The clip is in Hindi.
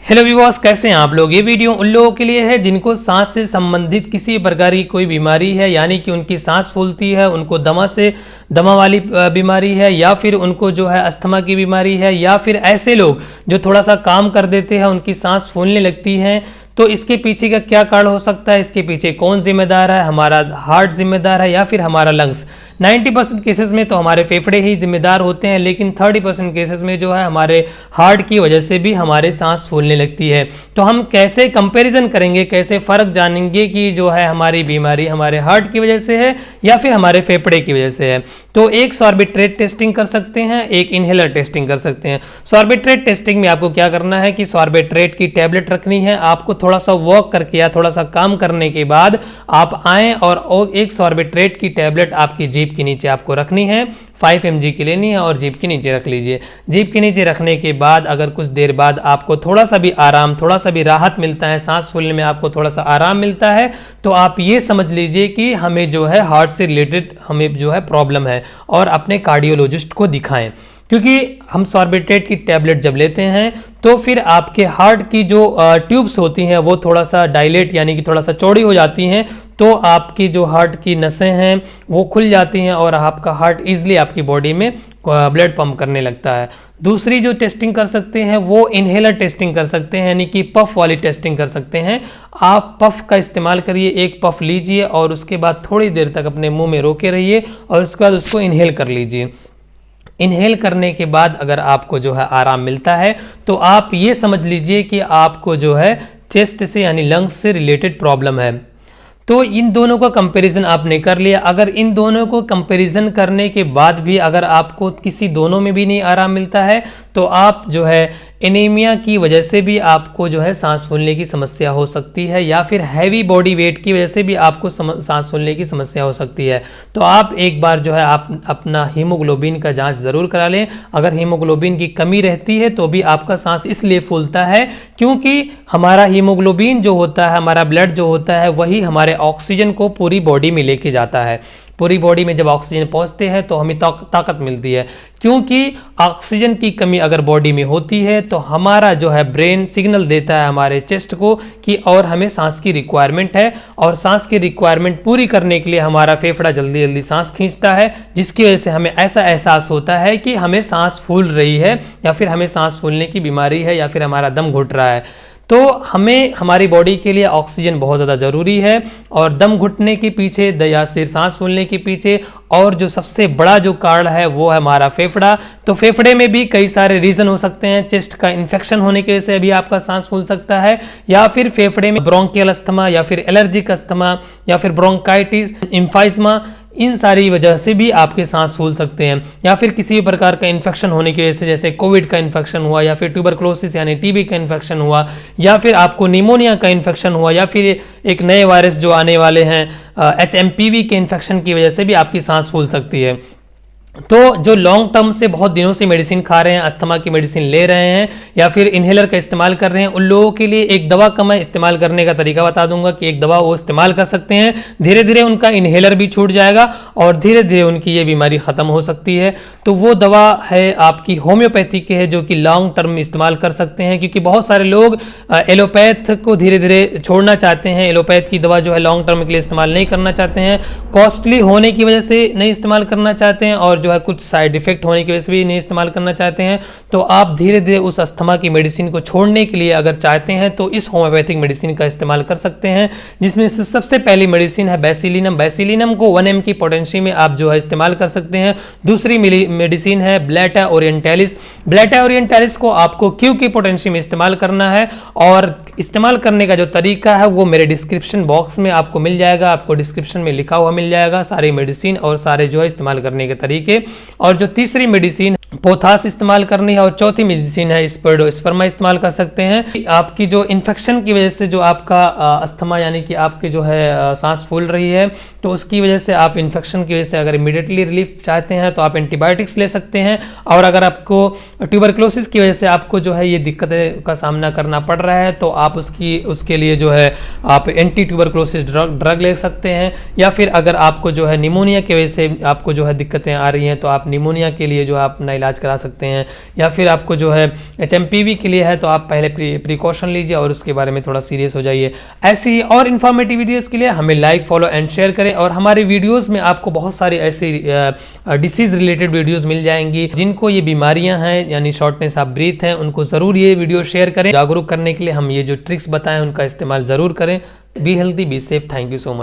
हेलो व्यूअर्स, कैसे हैं आप लोग। ये वीडियो उन लोगों के लिए है जिनको सांस से संबंधित किसी प्रकार की कोई बीमारी है, यानी कि उनकी सांस फूलती है, उनको दमा वाली बीमारी है, या फिर उनको जो है अस्थमा की बीमारी है, या फिर ऐसे लोग जो थोड़ा सा काम कर देते हैं उनकी सांस फूलने लगती है। तो इसके पीछे का क्या कारण हो सकता है, इसके पीछे कौन जिम्मेदार है, हमारा हार्ट जिम्मेदार है या फिर हमारा लंग्स। 90% केसेस में तो हमारे फेफड़े ही जिम्मेदार होते हैं, लेकिन 30% केसेस में जो है हमारे हार्ट की वजह से भी हमारे सांस फूलने लगती है। तो हम कैसे कंपैरिजन करेंगे, कैसे फर्क जानेंगे कि जो है हमारी बीमारी हमारे हार्ट की वजह से है या फिर हमारे फेफड़े की वजह से है। तो एक सॉर्बिट्रेट टेस्टिंग कर सकते हैं, एक इनहेलर टेस्टिंग कर सकते हैं। सॉर्बिट्रेट टेस्टिंग में आपको क्या करना है कि सॉर्बिट्रेट की टैबलेट रखनी है, आपको थोड़ा सा वॉक करके या थोड़ा सा काम करने के बाद आप आएं और एक सॉर्बिट्रेट की टैबलेट आपकी जीभ के नीचे आपको रखनी है। 5 mg की लेनी है और जीभ के नीचे रख लीजिए। जीभ के नीचे रखने के बाद अगर कुछ देर बाद आपको थोड़ा सा भी आराम, थोड़ा सा भी राहत मिलता है, सांस फूलने में आपको थोड़ा सा आराम मिलता है, तो आप ये समझ लीजिए कि हमें जो है हार्ट से रिलेटेड हमें जो है प्रॉब्लम है और अपने कार्डियोलॉजिस्ट को दिखाएं। क्योंकि हम सॉर्बिट्रेट की टैबलेट जब लेते हैं तो फिर आपके हार्ट की जो ट्यूब्स होती हैं वो थोड़ा सा डायलेट यानी कि थोड़ा सा चौड़ी हो जाती हैं, तो आपकी जो हार्ट की नसें हैं वो खुल जाती हैं और आपका हार्ट ईजिली आपकी बॉडी में ब्लड पंप करने लगता है। दूसरी जो टेस्टिंग कर सकते हैं वो इनहेलर टेस्टिंग कर सकते हैं, यानी कि पफ वाली टेस्टिंग कर सकते हैं। आप पफ का इस्तेमाल करिए, एक पफ लीजिए और उसके बाद थोड़ी देर तक अपने मुंह में रोके रहिए और उसके बाद उसको इनहेल कर लीजिए। इनहेल करने के बाद अगर आपको जो है आराम मिलता है तो आप ये समझ लीजिए कि आपको जो है चेस्ट से यानी लंग्स से रिलेटेड प्रॉब्लम है। तो इन दोनों का कंपैरिजन आपने कर लिया। अगर इन दोनों को कंपैरिजन करने के बाद भी अगर आपको किसी दोनों में भी नहीं आराम मिलता है तो आप जो है एनीमिया की वजह से भी आपको जो है सांस फूलने की समस्या हो सकती है, या फिर हैवी बॉडी वेट की वजह से भी आपको सांस फूलने की समस्या हो सकती है। तो आप एक बार जो है आप अपना हीमोग्लोबिन का जांच ज़रूर करा लें। अगर हीमोग्लोबिन की कमी रहती है तो भी आपका सांस इसलिए फूलता है क्योंकि हमारा हीमोग्लोबिन जो होता है, हमारा ब्लड जो होता है, वही हमारे ऑक्सीजन को पूरी बॉडी में लेके जाता है। पूरी बॉडी में जब ऑक्सीजन पहुंचते हैं तो हमें ताकत मिलती है। क्योंकि ऑक्सीजन की कमी अगर बॉडी में होती है तो हमारा जो है ब्रेन सिग्नल देता है हमारे चेस्ट को कि और हमें सांस की रिक्वायरमेंट है, और सांस की रिक्वायरमेंट पूरी करने के लिए हमारा फेफड़ा जल्दी जल्दी सांस खींचता है, जिसकी वजह से हमें ऐसा एहसास होता है कि हमें सांस फूल रही है या फिर हमें सांस फूलने की बीमारी है या फिर हमारा दम घुट रहा है। तो हमें हमारी बॉडी के लिए ऑक्सीजन बहुत ज़्यादा ज़रूरी है, और दम घुटने के पीछे या सिर सांस फूलने के पीछे और जो सबसे बड़ा जो कारण है वो है हमारा फेफड़ा। तो फेफड़े में भी कई सारे रीज़न हो सकते हैं। चेस्ट का इन्फेक्शन होने की वजह से भी आपका सांस फूल सकता है, या फिर फेफड़े में ब्रोंकियल अस्थमा या फिर एलर्जिक अस्थमा या फिर ब्रोंकाइटिस, एम्फाइजमा, इन सारी वजह से भी आपके सांस फूल सकते हैं। या फिर किसी भी प्रकार का इन्फेक्शन होने की वजह से, जैसे कोविड का इन्फेक्शन हुआ, या फिर ट्यूबरक्लोसिस यानी टीबी का इन्फेक्शन हुआ, या फिर आपको निमोनिया का इन्फेक्शन हुआ, या फिर एक नए वायरस जो आने वाले हैं HMPV के इन्फेक्शन की वजह से भी आपकी सांस फूल सकती है। तो जो लॉन्ग टर्म से बहुत दिनों से मेडिसिन खा रहे हैं, अस्थमा की मेडिसिन ले रहे हैं या फिर इनहेलर का इस्तेमाल कर रहे हैं, उन लोगों के लिए एक दवा का मैं इस्तेमाल करने का तरीका बता दूंगा कि एक दवा वो इस्तेमाल कर सकते हैं। धीरे धीरे उनका इनहेलर भी छूट जाएगा और धीरे धीरे उनकी ये बीमारी खत्म हो सकती है। तो वो दवा है आपकी होम्योपैथी की है, जो कि लॉन्ग टर्म में इस्तेमाल कर सकते हैं, क्योंकि बहुत सारे लोग एलोपैथ को धीरे धीरे छोड़ना चाहते हैं। एलोपैथ की दवा जो है लॉन्ग टर्म के लिए इस्तेमाल नहीं करना चाहते हैं, कॉस्टली होने की वजह से नहीं इस्तेमाल करना चाहते हैं, और जो है कुछ साइड इफेक्ट होने की वजह से भी नहीं इस्तेमाल करना चाहते हैं। तो आप धीरे धीरे उस अस्थमा की मेडिसिन को छोड़ने के लिए अगर चाहते हैं तो इस होम्योपैथिक मेडिसिन का इस्तेमाल कर सकते हैं, जिसमें से सबसे पहली मेडिसिन है बेसिलिनम। बेसिलिनम को 1 mg की पोटेंसी में आप जो है इस्तेमाल कर सकते हैं। दूसरी मेडिसिन है ब्लैटा ओरिएंटालिस। ब्लैटा ओरिएंटालिस को आपको Q की पोटेंसी में इस्तेमाल करना है, और इस्तेमाल करने का जो तरीका है वो मेरे डिस्क्रिप्शन बॉक्स में आपको मिल जाएगा। आपको डिस्क्रिप्शन में लिखा हुआ मिल जाएगा सारी मेडिसिन और सारे जो है इस्तेमाल करने के तरीके। और जो तीसरी मेडिसिन पोथास इस्तेमाल करनी है, और चौथी मेडिसिन है स्पर्मा इस्तेमाल कर सकते हैं। आपकी जो इन्फेक्शन की वजह से जो आपका अस्थमा यानी कि आपके जो है सांस फूल रही है, तो उसकी वजह से आप इन्फेक्शन की वजह से अगर इमीडिएटली रिलीफ चाहते हैं तो आप एंटीबायोटिक्स ले सकते हैं। और अगर आपको ट्यूबरक्लोसिस की वजह से आपको जो है ये दिक्कतें का सामना करना पड़ रहा है तो आप उसके लिए जो है आप एंटी ट्यूबरक्लोसिस ड्रग ले सकते हैं। या फिर अगर आपको जो है निमोनिया की वजह से आपको जो है दिक्कतें आ रही हैं तो आप निमोनिया के लिए जो है अपना इलाज करा सकते हैं, या फिर आपको जो है HMPV के लिए है तो आप पहले प्रिकॉशन लीजिए और उसके बारे में थोड़ा सीरियस हो जाइए। ऐसी और इन्फॉर्मेटिव वीडियोस के लिए हमें लाइक, फॉलो एंड शेयर करें, और हमारे वीडियोस में आपको बहुत सारी ऐसी डिसीज रिलेटेड वीडियोस मिल जाएंगी। जिनको ये बीमारियां हैं यानी शॉर्टनेस ऑफ ब्रीथ है, उनको जरूर ये वीडियो शेयर करें। जागरूक करने के लिए हम ये जो ट्रिक्स बताएं उनका इस्तेमाल जरूर करें। Be healthy, be safe. Thank you so much.